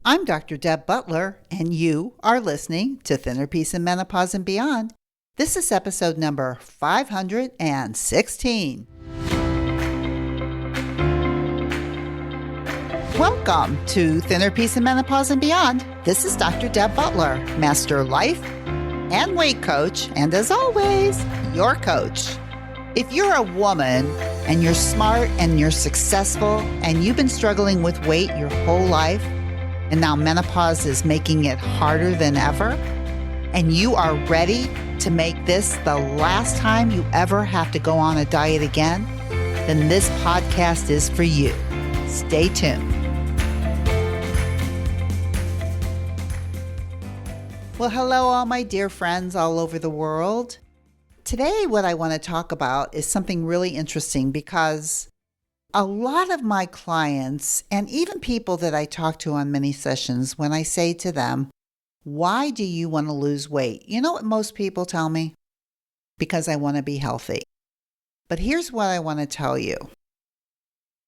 I'm Dr. Deb Butler, and you are listening to Thinner Peace in Menopause and Beyond. This is episode number 516. Welcome to Thinner Peace in Menopause and Beyond. This is Dr. Deb Butler, Master Life and Weight Coach, and as always, your coach. If you're a woman and you're smart and you're successful and you've been struggling with weight your whole life, and now menopause is making it harder than ever, and you are ready to make this the last time you ever have to go on a diet again, then this podcast is for you. Stay tuned. Well, hello, all my dear friends all over the world. Today, what I want to talk about is something really interesting because a lot of my clients and even people that I talk to on many sessions, when I say to them, why do you want to lose weight? You know what most people tell me? Because I want to be healthy. But here's what I want to tell you.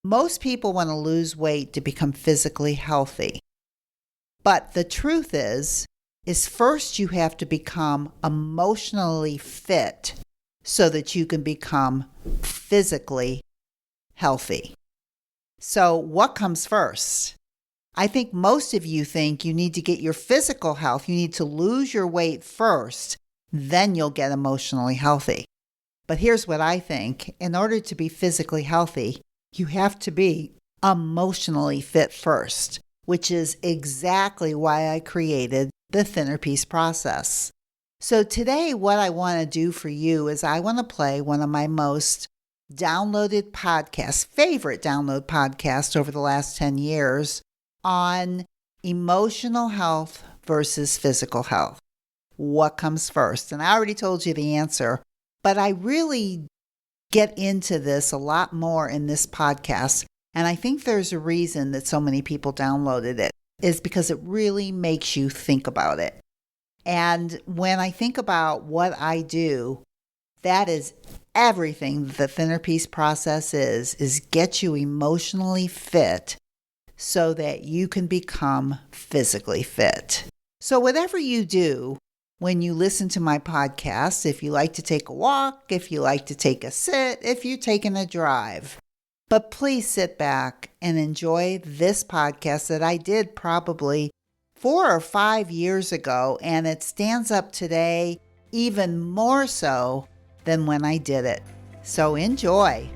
Most people want to lose weight to become physically healthy. But the truth is first you have to become emotionally fit so that you can become physically healthy. So what comes first? I think most of you think you need to get your physical health. You need to lose your weight first, then you'll get emotionally healthy. But here's what I think. In order to be physically healthy, you have to be emotionally fit first, which is exactly why I created the Thinner Peace process. So today, what I want to do for you is I want to play one of my most downloaded podcasts, favorite download podcasts over the last 10 years on emotional health versus physical health. What comes first? And I already told you the answer, but I really get into this a lot more in this podcast. And I think there's a reason that so many people downloaded it is because it really makes you think about it. And when I think about what I do, that is everything the Thinner Peace process is get you emotionally fit so that you can become physically fit. So whatever you do when you listen to my podcast, if you like to take a walk, if you like to take a sit, if you're taking a drive, but please sit back and enjoy this podcast that I did probably 4 or 5 years ago, and it stands up today even more so than when I did it. So enjoy.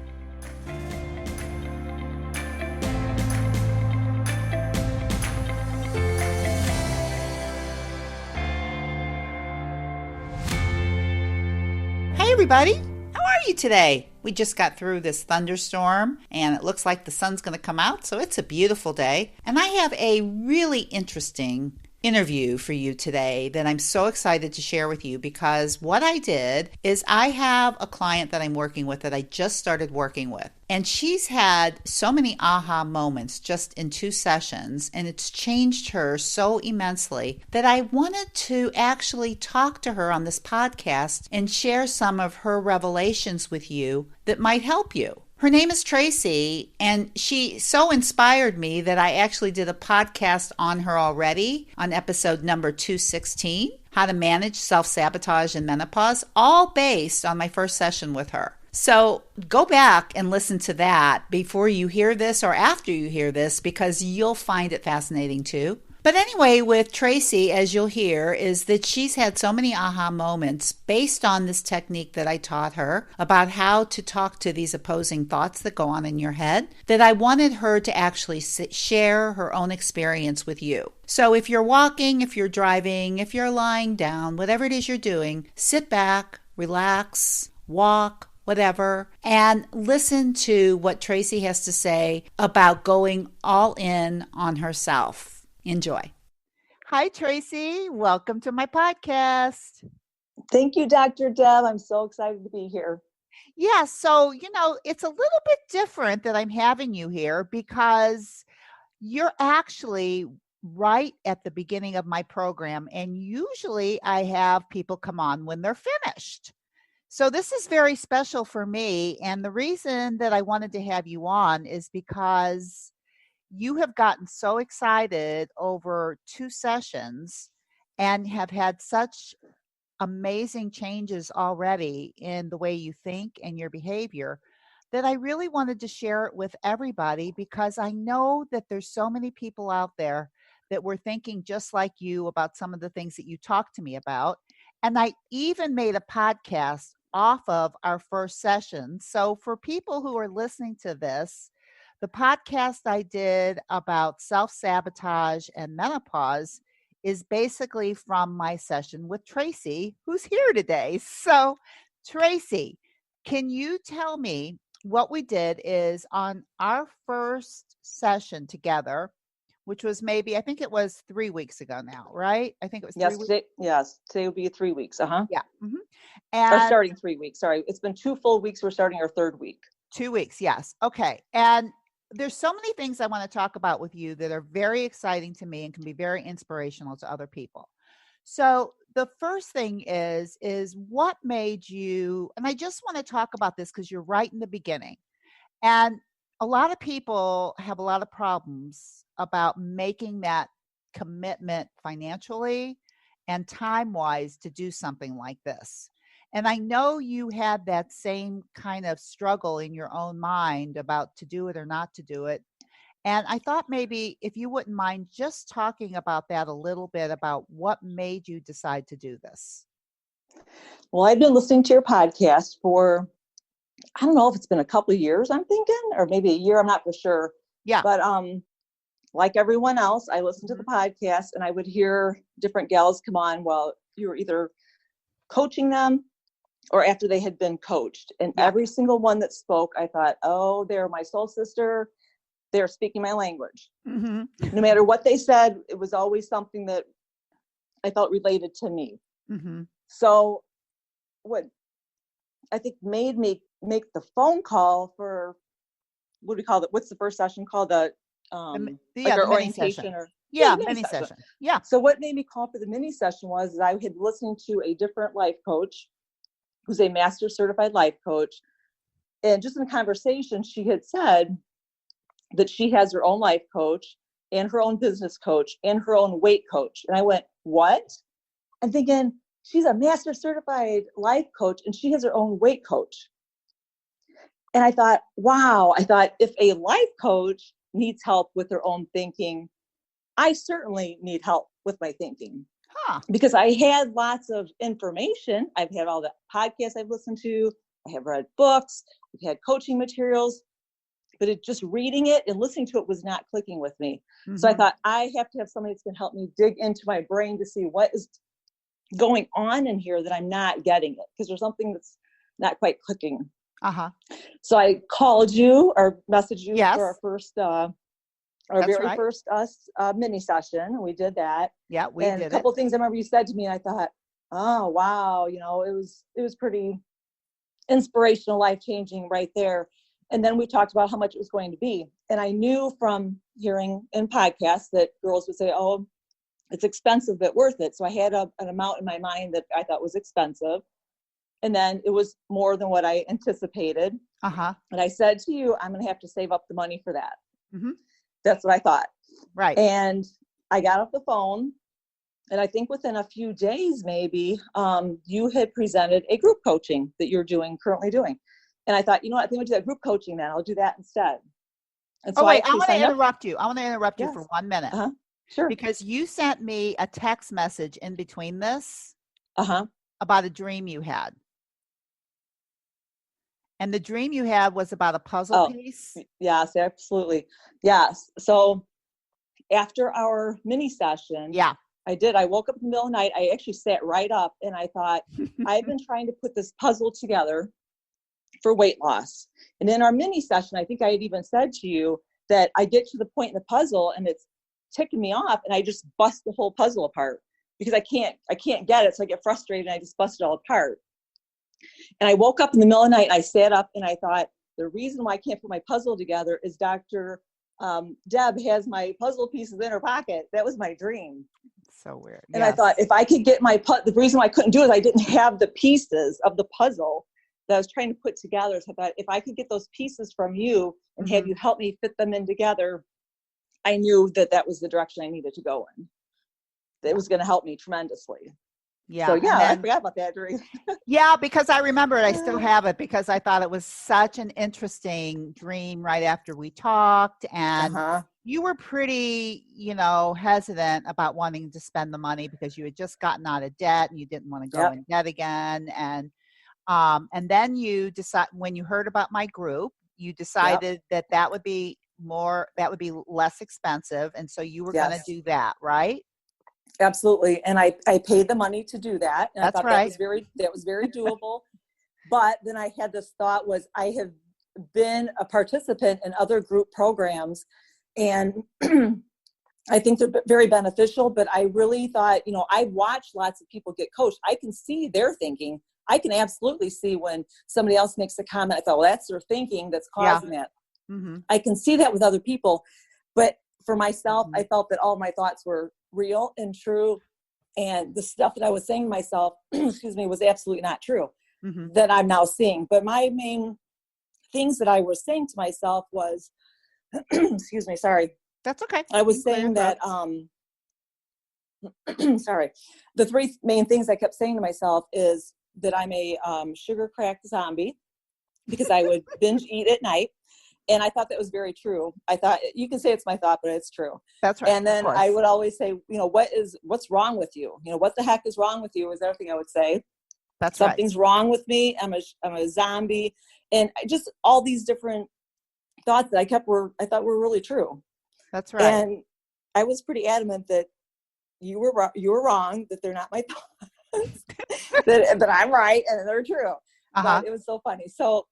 Hey everybody, how are you today? We just got through this thunderstorm and it looks like the sun's going to come out, so it's a beautiful day. And I have a really interesting interview for you today that I'm so excited to share with you because what I did is I have a client that I'm working with that I just started working with. And she's had so many aha moments just in 2 sessions, and it's changed her so immensely that I wanted to actually talk to her on this podcast and share some of her revelations with you that might help you. Her name is Tracy, and she so inspired me that I actually did a podcast on her already on episode number 216, How to Manage Self-Sabotage in Menopause, all based on my first session with her. So go back and listen to that before you hear this or after you hear this because you'll find it fascinating too. But anyway, with Tracy, as you'll hear, is that she's had so many aha moments based on this technique that I taught her about how to talk to these opposing thoughts that go on in your head, that I wanted her to actually share her own experience with you. So if you're walking, if you're driving, if you're lying down, whatever it is you're doing, sit back, relax, walk, whatever, and listen to what Tracy has to say about going all in on herself. Enjoy. Hi, Tracy. Welcome to my podcast. Thank you, Dr. Deb. I'm so excited to be here. Yeah, so, it's a little bit different that I'm having you here because you're actually right at the beginning of my program, and usually I have people come on when they're finished. So this is very special for me, and the reason that I wanted to have you on is because you have gotten so excited over 2 sessions and have had such amazing changes already in the way you think and your behavior that I really wanted to share it with everybody because I know that there's so many people out there that were thinking just like you about some of the things that you talked to me about. And I even made a podcast off of our first session. So for people who are listening to this, the podcast I did about self sabotage and menopause is basically from my session with Tracy, who's here today. So, Tracy, can you tell me what we did is on our first session together, which was maybe, I think it was 3 weeks ago now, right? I think it was 3 weeks. Today will be 3 weeks. Yeah. Or And starting 3 weeks. Sorry. It's been 2 full weeks. We're starting our 3rd week. 2 weeks. Yes. Okay. And there's so many things I want to talk about with you that are very exciting to me and can be very inspirational to other people. So the first thing is what made you, and I just want to talk about this because you're right in the beginning. And a lot of people have a lot of problems about making that commitment financially and time-wise to do something like this. And I know you had that same kind of struggle in your own mind about to do it or not to do it. And I thought maybe if you wouldn't mind just talking about that a little bit about what made you decide to do this. Well, I've been listening to your podcast for, I don't know if it's been a couple of years, I'm thinking, or maybe a year. I'm not for sure. Yeah. But like everyone else, I listened to the podcast and I would hear different gals come on while you were either coaching them or after they had been coached. And every single one that spoke, I thought, oh, they're my soul sister. They're speaking my language. No matter what they said, it was always something that I felt related to me. So what I think made me make the phone call for, what do we call it? What's the first session called? Like our orientation or mini session. Yeah. So what made me call for the mini session was that I had listened to a different life coach who's a master certified life coach. And just in the conversation, she had said that she has her own life coach and her own business coach and her own weight coach. And I went, what? I'm thinking, she's a master certified life coach and she has her own weight coach. And I thought, wow, if a life coach needs help with their own thinking, I certainly need help with my thinking. Because I had lots of information. I've had all the podcasts I've listened to. I have read books. I've had coaching materials. But just reading it and listening to it was not clicking with me. So I thought, I have to have somebody that's going to help me dig into my brain to see what is going on in here that I'm not getting it. Because there's something that's not quite clicking. So I called you or messaged you for our first, first mini session. We did that. Yeah, we did a couple of things I remember you said to me, and I thought, oh wow, it was pretty inspirational, life-changing right there. And then we talked about how much it was going to be. And I knew from hearing in podcasts that girls would say, oh, it's expensive, but worth it. So I had an amount in my mind that I thought was expensive. And then it was more than what I anticipated. And I said to you, I'm going to have to save up the money for that. That's what I thought. Right. And I got off the phone. And I think within a few days, maybe, you had presented a group coaching that you're currently doing. And I thought, you know what, I think we'll do that group coaching then. I'll do that instead. And so I want to interrupt you. I want to interrupt you for 1 minute. Sure. Because you sent me a text message in between this about a dream you had. And the dream you had was about a puzzle piece? Yes, absolutely. Yes. So after our mini session, I woke up in the middle of the night. I actually sat right up and I thought, I've been trying to put this puzzle together for weight loss. And in our mini session, I think I had even said to you that I get to the point in the puzzle and it's ticking me off and I just bust the whole puzzle apart because I can't get it. So I get frustrated and I just bust it all apart. And I woke up in the middle of the night and I sat up and I thought, the reason why I can't put my puzzle together is Dr. Deb has my puzzle pieces in her pocket. That was my dream. So weird. And I thought if I could get the reason why I couldn't do it is I didn't have the pieces of the puzzle that I was trying to put together. So I thought if I could get those pieces from you and have you help me fit them in together, I knew that that was the direction I needed to go in. It was going to help me tremendously. Yeah. So And yeah, I then, forgot about that. yeah, because I remember it. I still have it because I thought it was such an interesting dream right after we talked. And Uh-huh. you were pretty, hesitant about wanting to spend the money because you had just gotten out of debt and you didn't want to go Yep. in debt again. And then you decide, when you heard about my group, you decided that would be less expensive. And so you were going to Yes. do that, right? Absolutely. And I paid the money to do that. And That's I thought right. that was very doable. But then I had this thought was I have been a participant in other group programs, and I think they're very beneficial, but I really thought, I watched lots of people get coached. I can see their thinking. I can absolutely see when somebody else makes a comment, I thought, well, that's their thinking that's causing that. Mm-hmm. I can see that with other people. But for myself, Mm-hmm. I felt that all my thoughts were real and true. And the stuff that I was saying to myself, excuse me, was absolutely not true, Mm-hmm. that I'm now seeing. But my main things that I was saying to myself was, excuse me, sorry. That's okay. I was saying that, sorry, the three main things I kept saying to myself is that I'm a sugar crack zombie because I would binge eat at night. And I thought that was very true. I thought, you can say it's my thought, but it's true. That's right. And then I would always say, what's wrong with you? What the heck is wrong with you is the other thing I would say. That's Something's wrong with me. I'm a zombie. And just all these different thoughts that I thought were really true. That's right. And I was pretty adamant that you were wrong, that they're not my thoughts, that I'm right and they're true. Uh-huh. But it was so funny. So,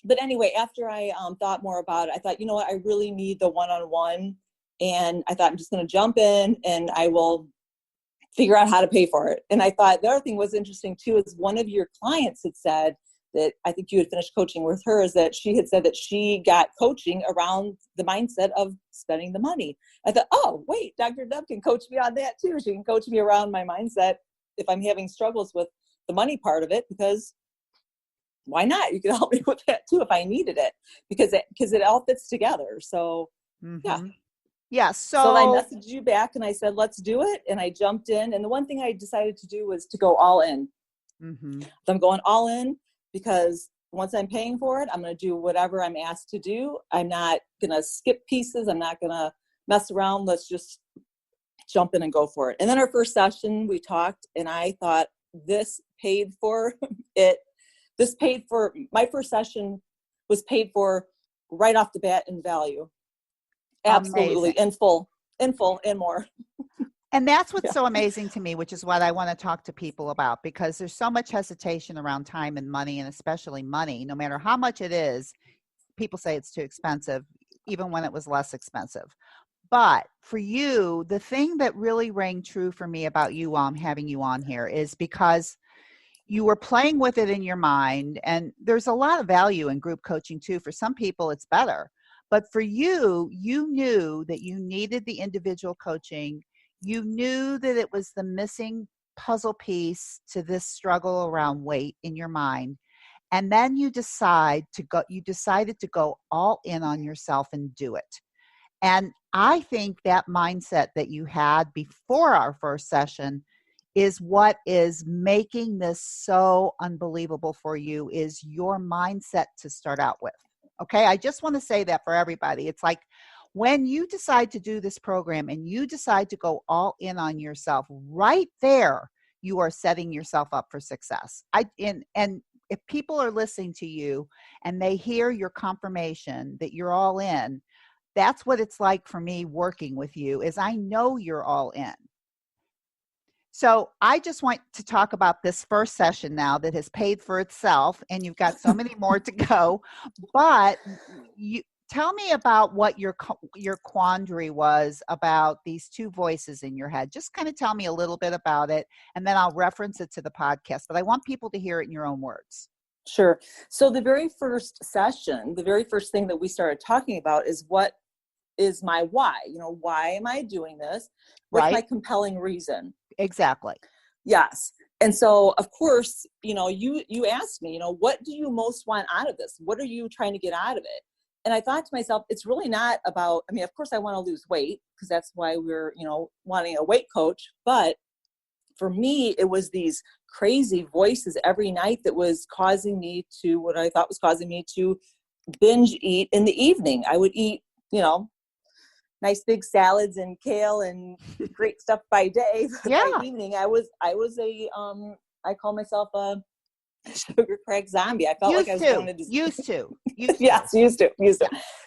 but anyway, after I thought more about it, I thought, you know what, I really need the one-on-one. And I thought I'm just going to jump in and I will figure out how to pay for it. And I thought the other thing was interesting too, is one of your clients had said that, I think you had finished coaching with her, is that she had said that she got coaching around the mindset of spending the money. I thought, oh, wait, Dr. Deb can coach me on that too. She can coach me around my mindset if I'm having struggles with the money part of it, because why not? You can help me with that too if I needed it, because it all fits together. So yeah. So I messaged you back and I said, let's do it. And I jumped in. And the one thing I decided to do was to go all in. Mm-hmm. So I'm going all in because once I'm paying for it, I'm going to do whatever I'm asked to do. I'm not going to skip pieces. I'm not going to mess around. Let's just jump in and go for it. And then our first session, we talked and I thought, this paid for it. This paid for, my first session was paid for right off the bat in value. Absolutely. Amazing. In full and more. And that's what's so amazing to me, which is what I want to talk to people about, because there's so much hesitation around time and money, and especially money. No matter how much it is, people say it's too expensive, even when it was less expensive. But for you, the thing that really rang true for me about you, having you on here, is because you were playing with it in your mind. And there's a lot of value in group coaching too. For some people, it's better. But for you, you knew that you needed the individual coaching. You knew that it was the missing puzzle piece to this struggle around weight in your mind. And then you decided to go all in on yourself and do it. And I think that mindset that you had before our first session is what is making this so unbelievable for you, is your mindset to start out with. Okay, I just want to say that for everybody. It's like when you decide to do this program and you decide to go all in on yourself, right there, you are setting yourself up for success. And if people are listening to you and they hear your confirmation that you're all in, that's what it's like for me working with you, is I know you're all in. So I just want to talk about this first session now that has paid for itself, and you've got so many more to go. But you tell me about what your quandary was about these two voices in your head. Just kind of tell me a little bit about it, and then I'll reference it to the podcast. But I want people to hear it in your own words. Sure. So the very first session, the very first thing that we started talking about is, what is my why? Why am I doing this? What's my compelling reason? Exactly. Yes. And so, of course, you asked me, what do you most want out of this? What are you trying to get out of it? And I thought to myself, it's really not about, I mean, of course I want to lose weight because that's why we're, wanting a weight coach. But for me, it was these crazy voices every night that was causing me to, what I thought was causing me to binge eat in the evening. I would eat, nice big salads and kale and great stuff by day. But Yeah. by evening, I call myself a sugar crack zombie. I felt like I was going to used to. Yes, used to.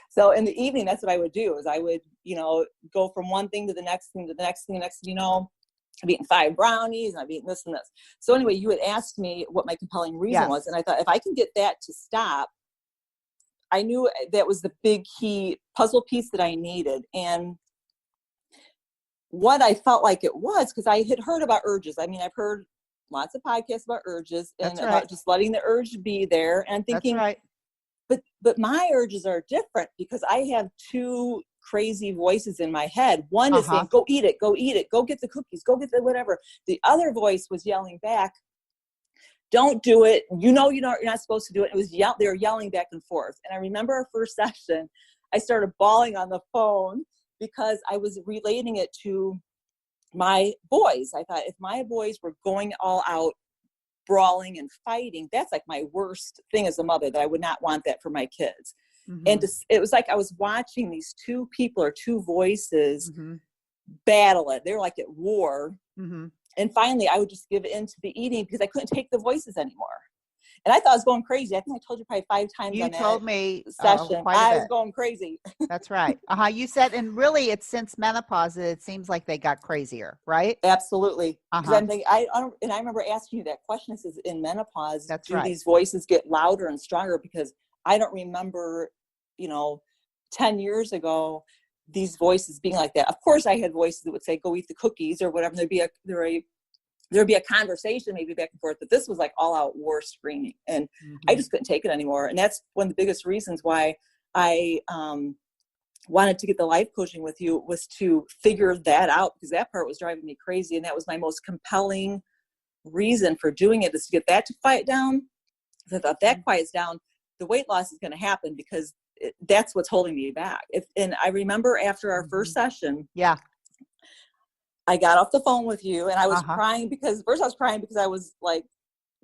So in the evening, that's what I would do is I would, go from one thing to the next thing to the next thing, I've eaten 5 brownies and I've eaten this and this. So anyway, you had asked me what my compelling reason was. And I thought if I can get that to stop, I knew that was the big key puzzle piece that I needed. And what I felt like it was, because I had heard about urges. I mean, I've heard lots of podcasts about urges and about just letting the urge be there. And I'm thinking, but my urges are different because I have 2 crazy voices in my head. One is saying, go eat it, go get the cookies, go get the whatever. The other voice was yelling back, don't do it. You're not supposed to do it. It was they were yelling back and forth. And I remember our first session, I started bawling on the phone because I was relating it to my boys. I thought if my boys were going all out, brawling and fighting, that's like my worst thing as a mother, that I would not want that for my kids. Mm-hmm. And it was like I was watching these 2 people or 2 voices battle it. They were like at war. Mm-hmm. And finally, I would just give in to the eating because I couldn't take the voices anymore. And I thought I was going crazy. I think I told you probably 5 times you on that told me session. I was going crazy. That's right. You said, and really it's since menopause that it seems like they got crazier, right? Absolutely. Because I'm thinking, I remember asking you that question. It says in menopause, these voices get louder and stronger? Because I don't remember, 10 years ago, these voices being like that. Of course I had voices that would say, go eat the cookies or whatever. There'd be a conversation maybe back and forth, but this was like all out war screaming. And I just couldn't take it anymore. And that's one of the biggest reasons why I wanted to get the life coaching with you, was to figure that out, because that part was driving me crazy. And that was my most compelling reason for doing it, is to get that to quiet down. So I thought that quiets down, the weight loss is going to happen, because that's what's holding me back. And I remember after our first session, I got off the phone with you and I was crying because I was like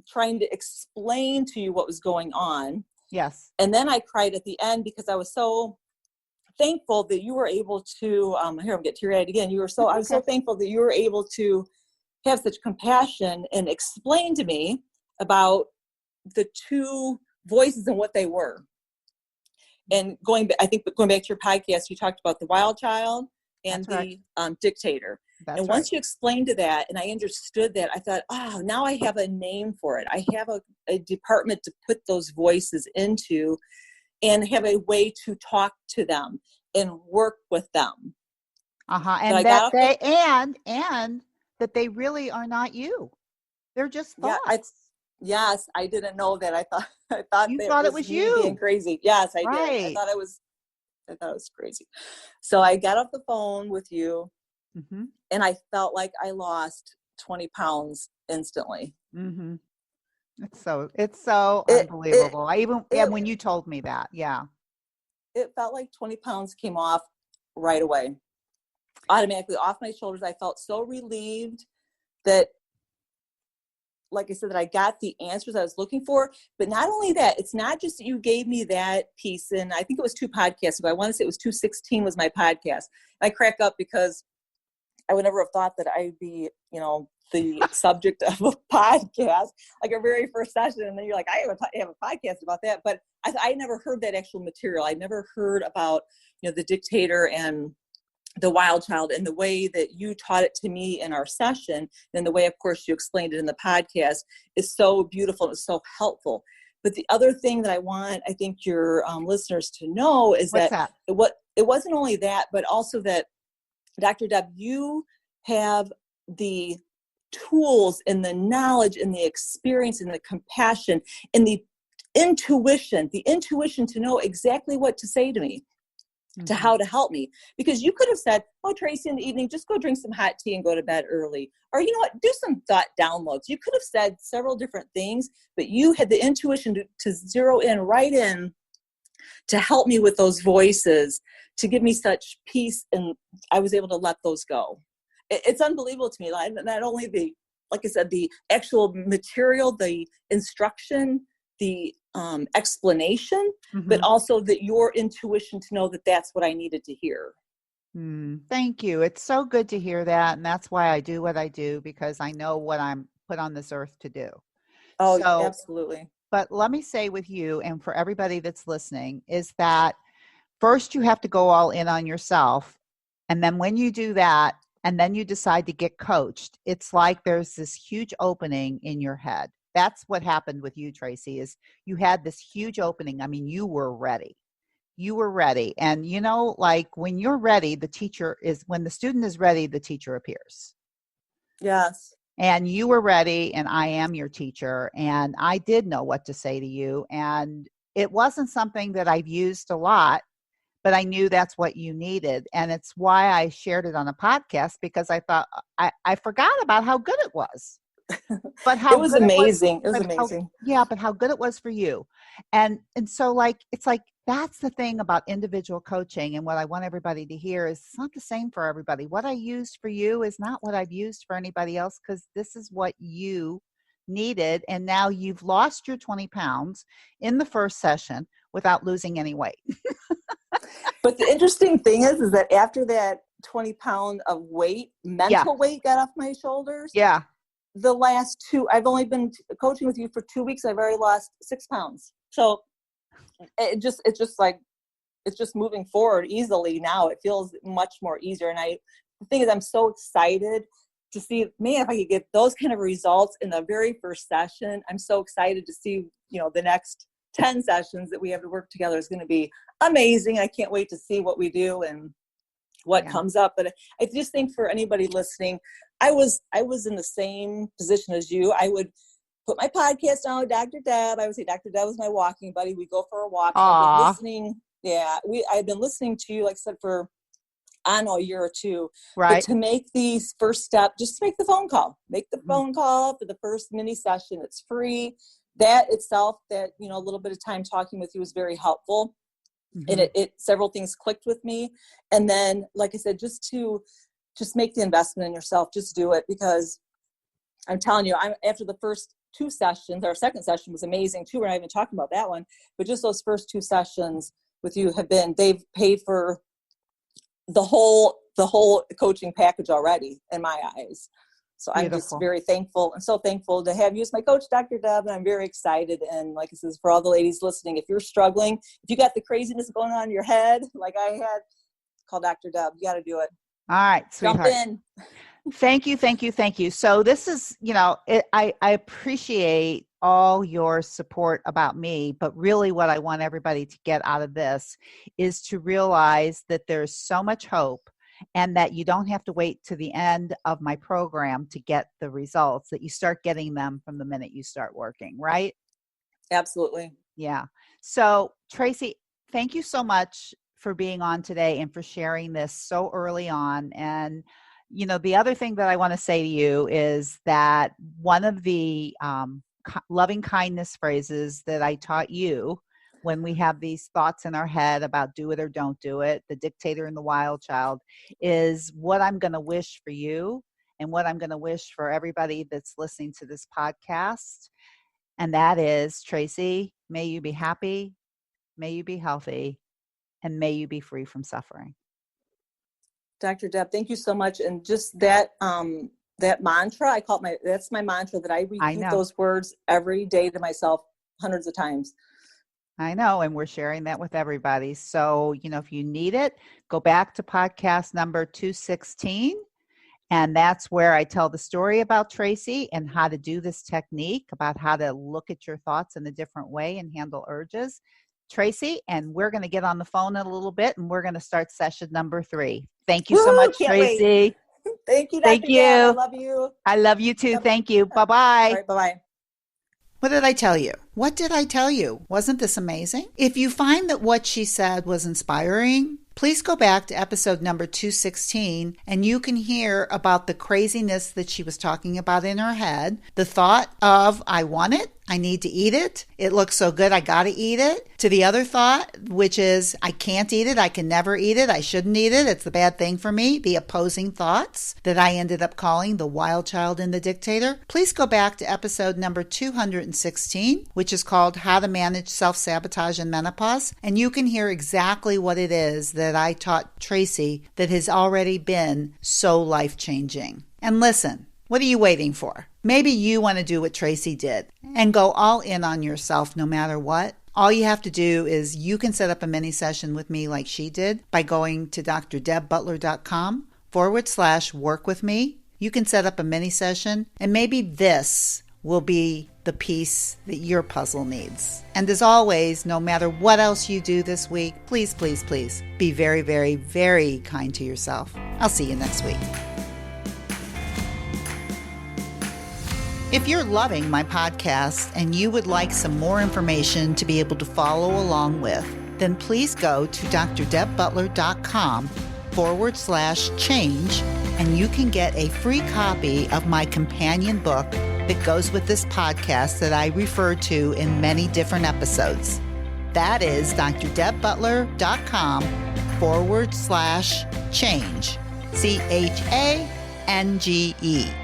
trying to explain to you what was going on. Yes. And then I cried at the end because I was so thankful that you were able to, here I'm getting teary-eyed again. I was so thankful that you were able to have such compassion and explain to me about the 2 voices and what they were. And going back to your podcast, you talked about the wild child and the dictator. That's and once you explained to that and I understood that, I thought, oh, now I have a name for it. I have a department to put those voices into and have a way to talk to them and work with them. And that they really are not you. They're just thoughts. Yes, I didn't know that. I thought it was you being crazy. Yes, I did. I thought it was crazy. So I got off the phone with you, and I felt like I lost 20 pounds instantly. Mm-hmm. It's so unbelievable. When you told me that, it felt like 20 pounds came off right away, automatically off my shoulders. I felt so relieved that, like I said, that I got the answers I was looking for. But not only that, it's not just that you gave me that piece. And I think it was 2 podcasts ago. I want to say it was 216 was my podcast. And I crack up because I would never have thought that I'd be, the subject of a podcast, like a very first session. And then you're like, I have a podcast about that. But I never heard that actual material. I never heard about, the dictator and the wild child, and the way that you taught it to me in our session, and the way, of course, you explained it in the podcast is so beautiful. It's so helpful. But the other thing that I think your listeners to know is that it wasn't only that, but also that, Dr. Deb, you have the tools and the knowledge and the experience and the compassion and the intuition to know exactly what to say to me, to how to help me. Because you could have said, oh, Tracy, in the evening, just go drink some hot tea and go to bed early. Or, you know what, do some thought downloads. You could have said several different things, but you had the intuition to zero in right in to help me with those voices, to give me such peace. And I was able to let those go. It's unbelievable to me. Not only like I said, the actual material, the instruction, the explanation, but also that your intuition to know that that's what I needed to hear. Thank you. It's so good to hear that. And that's why I do what I do, because I know what I'm put on this earth to do. Oh, so, absolutely. But let me say with you and for everybody that's listening is that first you have to go all in on yourself. And then when you do that, and then you decide to get coached, it's like there's this huge opening in your head. That's what happened with you, Tracy, is you had this huge opening. I mean, you were ready. You were ready. And like when you're ready, when the student is ready, the teacher appears. Yes. And you were ready, and I am your teacher, and I did know what to say to you. And it wasn't something that I've used a lot, but I knew that's what you needed. And it's why I shared it on a podcast, because I thought I forgot about how good it was. But how it was amazing. It was amazing. But how good it was for you. And so it's like, that's the thing about individual coaching. And what I want everybody to hear is it's not the same for everybody. What I used for you is not what I've used for anybody else, because this is what you needed. And now you've lost your 20 pounds in the first session without losing any weight. But the interesting thing is that after that 20 pound of weight, mental weight got off my shoulders. Yeah. The last I've only been coaching with you for 2 weeks. I've already lost 6 pounds. So it's just moving forward easily now. It feels much more easier. And the thing is, I'm so excited to see, man, if I could get those kind of results in the very first session. I'm so excited to see, the next 10 sessions that we have to work together is going to be amazing. I can't wait to see what we do and what comes up. But I just think for anybody listening, I was in the same position as you. I would put my podcast on with Dr. Deb. I would say Dr. Deb was my walking buddy. We go for a walk. I've been listening. Yeah, I've been listening to you, like I said, for a year or two. Right. But to make these first step, just make the phone call. Make the phone call for the first mini session. It's free. That itself, a little bit of time talking with you was very helpful. And it several things clicked with me. And then, like I said, just make the investment in yourself. Just do it, because I'm telling you, after the first 2 sessions, our second session was amazing too. We're not even talking about that one, but just those first 2 sessions with you they've paid for the whole coaching package already in my eyes. So Beautiful. I'm just very thankful, and so thankful to have you as my coach, Dr. Deb. And I'm very excited. And like I said, for all the ladies listening, if you're struggling, if you got the craziness going on in your head, like I had, call Dr. Deb. You got to do it. All right, sweetheart. Jump in. Thank you. So this is, I appreciate all your support about me, but really what I want everybody to get out of this is to realize that there's so much hope, and that you don't have to wait to the end of my program to get the results, that you start getting them from the minute you start working, right? Absolutely. Yeah. So Tracy, thank you so much for being on today and for sharing this so early on. And the other thing that I want to say to you is that one of the loving kindness phrases that I taught you when we have these thoughts in our head about do it or don't do it, the dictator and the wild child, is what I'm going to wish for you and what I'm going to wish for everybody that's listening to this podcast. And that is, Tracy, may you be happy, may you be healthy, and may you be free from suffering. Dr. Deb, thank you so much. And just that mantra, that's my mantra, that I repeat those words every day to myself hundreds of times. I know. And we're sharing that with everybody. So, if you need it, go back to podcast number 216. And that's where I tell the story about Tracy and how to do this technique, about how to look at your thoughts in a different way and handle urges. Tracy, and we're going to get on the phone in a little bit, and we're going to start session number 3. Thank you so much, Tracy. Wait. Thank you, Dr. Thank you. Deb. I love you. I love you too. Thank you. Bye-bye. All right, bye-bye. What did I tell you? What did I tell you? Wasn't this amazing? If you find that what she said was inspiring, please go back to episode number 216 and you can hear about the craziness that she was talking about in her head, the thought of I want it, I need to eat it. It looks so good, I gotta eat it. To the other thought, which is, I can't eat it, I can never eat it, I shouldn't eat it, it's a bad thing for me. The opposing thoughts that I ended up calling the wild child and the dictator. Please go back to episode number 216, which is called How to Manage Self-Sabotage in Menopause. And you can hear exactly what it is that I taught Tracy that has already been so life-changing. And listen, what are you waiting for? Maybe you want to do what Tracy did and go all in on yourself no matter what. All you have to do is you can set up a mini session with me like she did by going to drdebbutler.com/work with me. You can set up a mini session, and maybe this will be the piece that your puzzle needs. And as always, no matter what else you do this week, please, please, please be very, very, very kind to yourself. I'll see you next week. If you're loving my podcast and you would like some more information to be able to follow along with, then please go to drdebbutler.com/change, and you can get a free copy of my companion book that goes with this podcast that I refer to in many different episodes. That is drdebbutler.com/change, CHANGE.